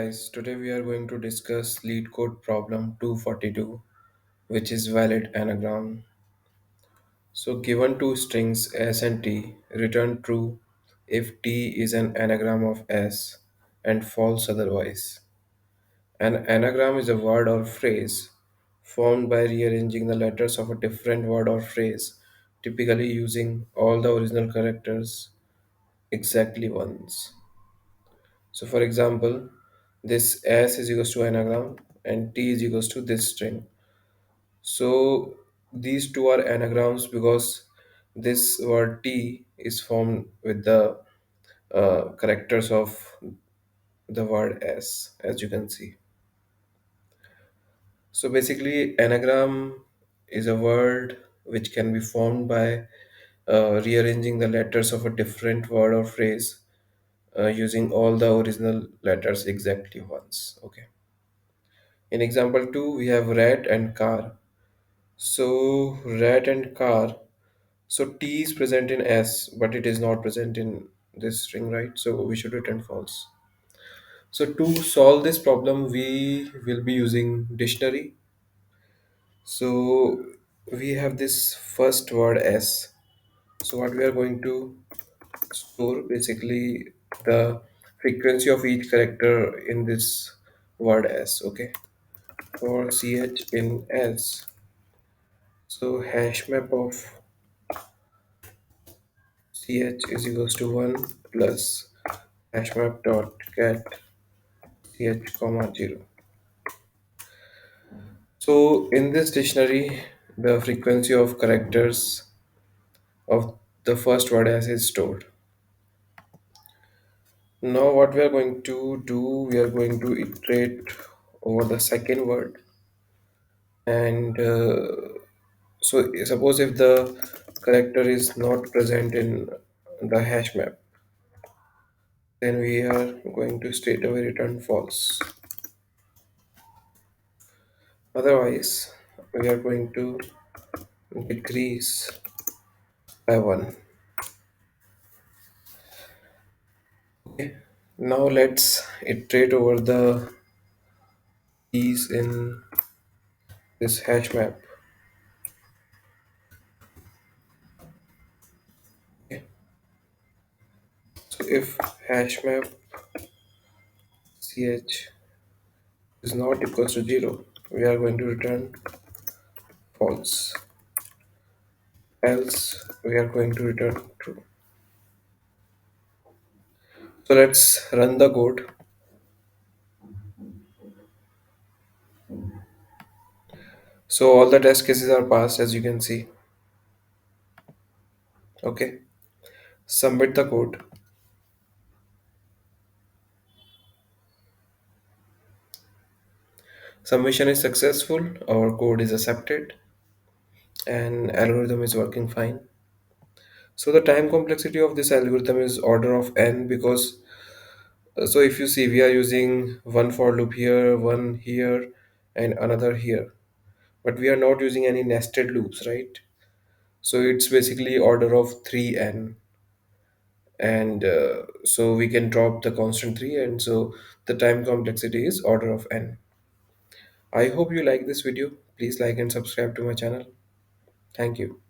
guys, today we are going to discuss Leetcode problem 242, which is valid anagram. So given two strings s and t, return true if t is an anagram of s and false otherwise. An anagram is a word or phrase formed by rearranging the letters of a different word or phrase, typically using all the original characters exactly once. So for example, this s is equals to anagram and t is equals to this string. So these two are anagrams because this word t is formed with the characters of the word s, as you can see. So basically, anagram is a word which can be formed by rearranging the letters of a different word or phrase using all the original letters exactly once. Okay. In example 2, we have rat and car. So, rat and car. So, T is present in S, but it is not present in this string, right? So, we should return false. So, to solve this problem, we will be using dictionary. So, we have this first word S. So, what we are going to store basically the frequency of each character in this word S. Okay. For ch in S. So hash map of ch is equals to 1 plus hash map dot get ch comma 0. So in this dictionary, the frequency of characters of the first word as is stored. Now what we are going to do, we are going to iterate over the second word and so suppose if the character is not present in the hash map, then we are going to straight away return false. Otherwise, we are going to decrease by 1. Okay. Now let's iterate over the keys in this hash map. Okay. So if hash map ch is not equals to 0, we are going to return false. Else, we are going to return true. So let's run the code. So all the test cases are passed, as you can see. Okay. Submit the code. Submission is successful. Our code is accepted and algorithm is working fine. So the time complexity of this algorithm is order of n because so if you see we are using one for loop here, one here, and another here, but we are not using any nested loops, right? So it's basically order of 3n, and so we can drop the constant 3, and so the time complexity is order of n. I hope you like this video. Please like and subscribe to my channel. Thank you.